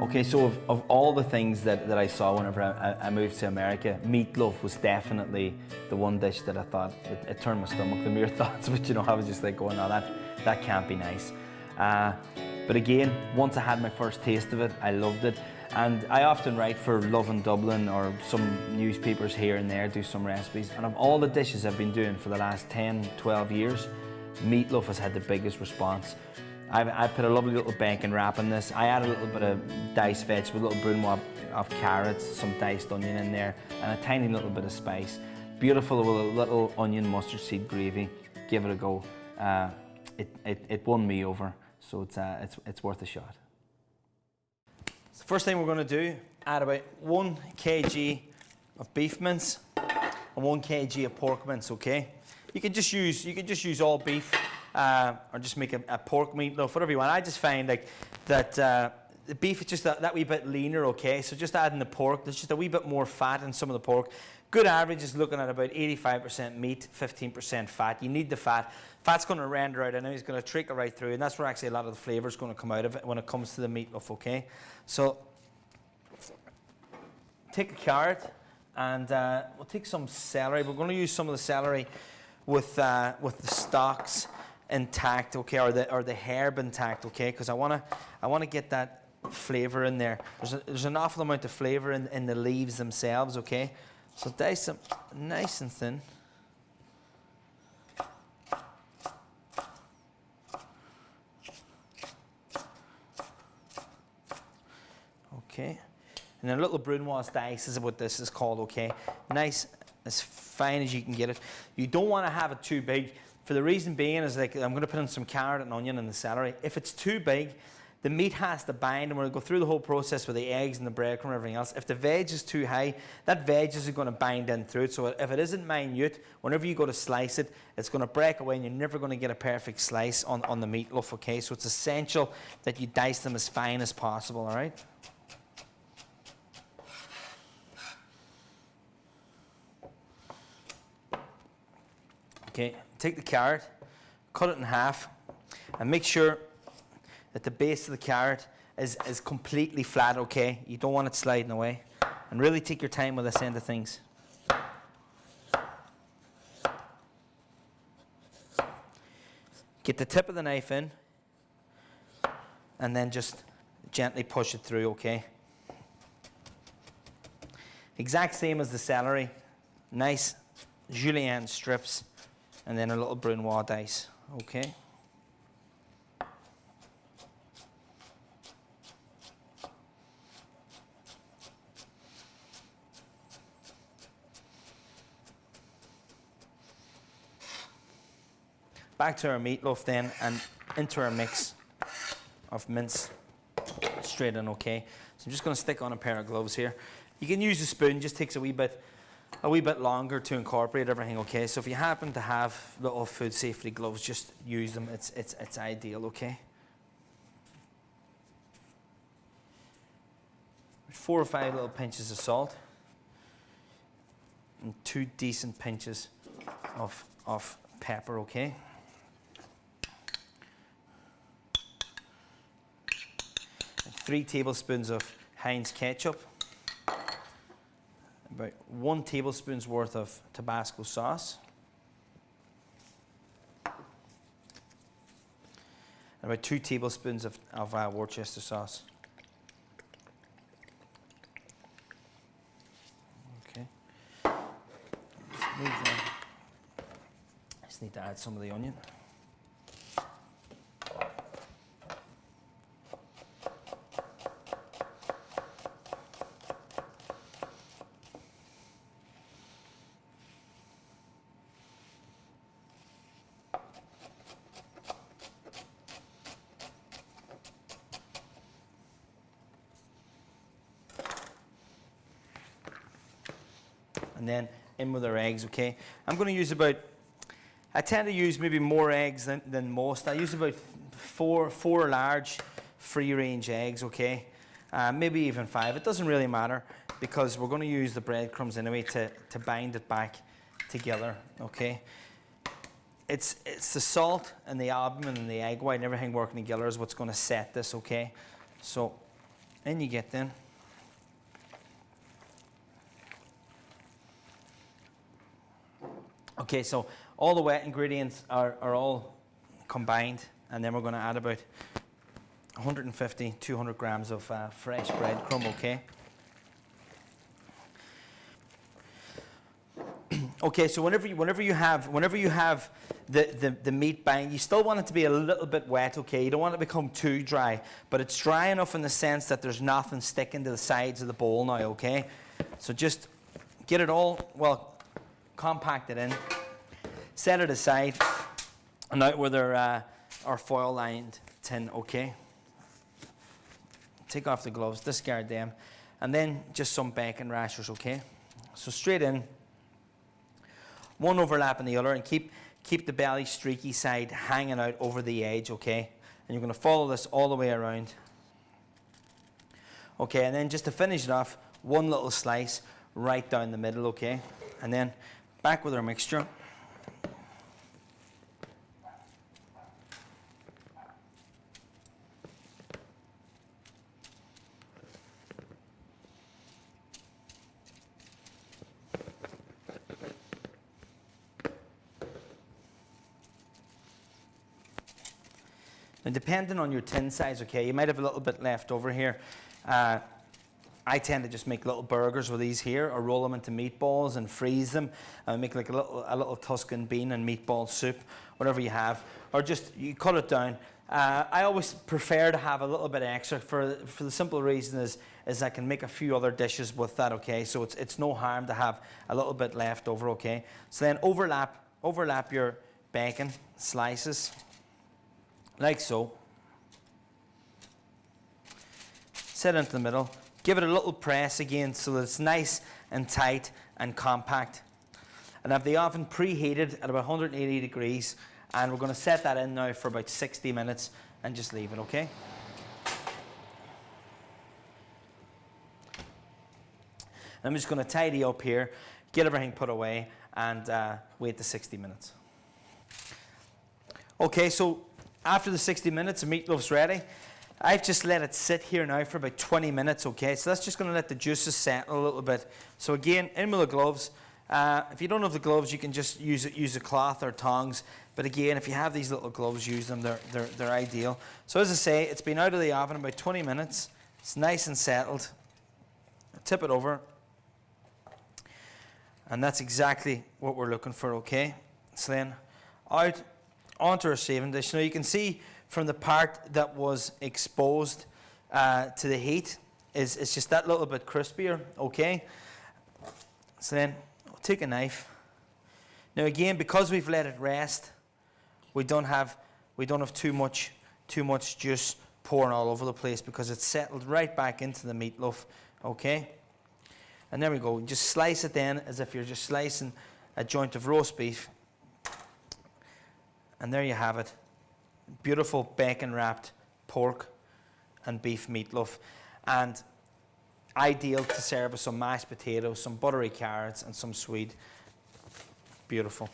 Okay, so of all the things that I saw whenever I moved to America, meatloaf was definitely the one dish that I thought, it turned my stomach, the mere thoughts, but you know, I was just like going, oh, that can't be nice. But again, once I had my first taste of it, I loved it. And I often write for Love in Dublin or some newspapers here and there, do some recipes. And of all the dishes I've been doing for the last 10, 12 years, meatloaf has had the biggest response. I put a lovely little bacon wrap in this. I add a little bit of diced vegetable, a little brunoise of carrots, some diced onion in there, and a tiny little bit of spice. Beautiful with a little onion mustard seed gravy. Give it a go. It won me over, so it's worth a shot. So first thing we're going to do, add about 1 kg of beef mince and 1 kg of pork mince. Okay, you can just use all beef. Or just make a pork meatloaf, whatever you want. I just find like that the beef is just that wee bit leaner, okay? So just adding the pork, there's just a wee bit more fat in some of the pork. Good average is looking at about 85% meat, 15% fat. You need the fat. Fat's going to render out, and then it's going to trickle right through, and that's where actually a lot of the flavour is going to come out of it when it comes to the meatloaf, okay? So take a carrot, and we'll take some celery. We're going to use some of the celery with the stalks intact, okay, or the herb intact, okay, because I want to get that flavor in there. There's an awful amount of flavor in the leaves themselves, okay. So dice them nice and thin. Okay, and then a little brunoise dice is what this is called, okay. Nice, as fine as you can get it. You don't want to have it too big. For the reason being is, like, I'm going to put in some carrot and onion and the celery. If it's too big, the meat has to bind, and we're going to go through the whole process with the eggs and the breadcrumb and everything else. If the veg is too high, that veg is going to bind in through it. So if it isn't minute, whenever you go to slice it, it's going to break away, and you're never going to get a perfect slice on the meatloaf, okay? So it's essential that you dice them as fine as possible, all right? Okay, take the carrot, cut it in half, and make sure that the base of the carrot is completely flat, okay? You don't want it sliding away. And really take your time with this end of things. Get the tip of the knife in, and then just gently push it through, okay? Exact same as the celery. Nice julienne strips. And then a little brunoise dice, okay? Back to our meatloaf then, and into our mix of mince straight in, okay? So I'm just going to stick on a pair of gloves here. You can use a spoon, just takes a wee bit longer to incorporate everything, okay? So if you happen to have little food safety gloves, just use them. It's ideal, okay? 4 or 5 little pinches of salt and 2 decent pinches of pepper, okay? And 3 tablespoons of Heinz ketchup. About 1 tablespoon's worth of Tabasco sauce. And about 2 tablespoons of Worcester sauce. Okay. Just need to add some of the onion. And then in with our eggs, okay? I'm going to use I tend to use maybe more eggs than most. I use about four large free-range eggs, okay? Maybe even 5. It doesn't really matter because we're going to use the breadcrumbs anyway to bind it back together, okay? It's the salt and the albumin and the egg white and everything working together is what's going to set this, okay? So in you get then. Okay, so all the wet ingredients are all combined, and then we're going to add about 150, 200 grams of fresh breadcrumb, okay? Okay, so whenever you have the meat bind, you still want it to be a little bit wet, okay? You don't want it to become too dry, but it's dry enough in the sense that there's nothing sticking to the sides of the bowl now, okay? So just get it all, well, compact it in, set it aside, and out with our foil-lined tin, okay? Take off the gloves, discard them, and then just some bacon rashers, okay? So straight in, one overlapping the other, and keep the belly streaky side hanging out over the edge, okay? And you're going to follow this all the way around. Okay, and then just to finish it off, one little slice right down the middle, okay? And then back with our mixture. Now, depending on your tin size, okay, you might have a little bit left over here. I tend to just make little burgers with these here, or roll them into meatballs and freeze them, and make like a little Tuscan bean and meatball soup, whatever you have, or just you cut it down. I always prefer to have a little bit extra for the simple reason is I can make a few other dishes with that, okay? So it's no harm to have a little bit left over, okay? So then overlap your bacon slices, like so. Set it into the middle. Give it a little press again so that it's nice and tight and compact. And have the oven preheated at about 180 degrees. And we're going to set that in now for about 60 minutes and just leave it, okay? I'm just going to tidy up here, get everything put away, and wait the 60 minutes. Okay, so after the 60 minutes, the meatloaf's ready. I've just let it sit here now for about 20 minutes, okay? So that's just going to let the juices settle a little bit. So again, in with the gloves. If you don't have the gloves, you can just use a cloth or tongs. But again, if you have these little gloves, use them. They're ideal. So as I say, it's been out of the oven about 20 minutes. It's nice and settled. Tip it over. And that's exactly what we're looking for, okay? So then out onto our serving dish. Now you can see from the part that was exposed to the heat is just that little bit crispier, okay? So then I'll take a knife. Now again, because we've let it rest, we don't have too much juice pouring all over the place because it's settled right back into the meatloaf, okay? And there we go. Just slice it then as if you're just slicing a joint of roast beef. And there you have it. Beautiful bacon wrapped pork and beef meatloaf, and ideal to serve with some mashed potatoes, some buttery carrots, and some sweet. Beautiful.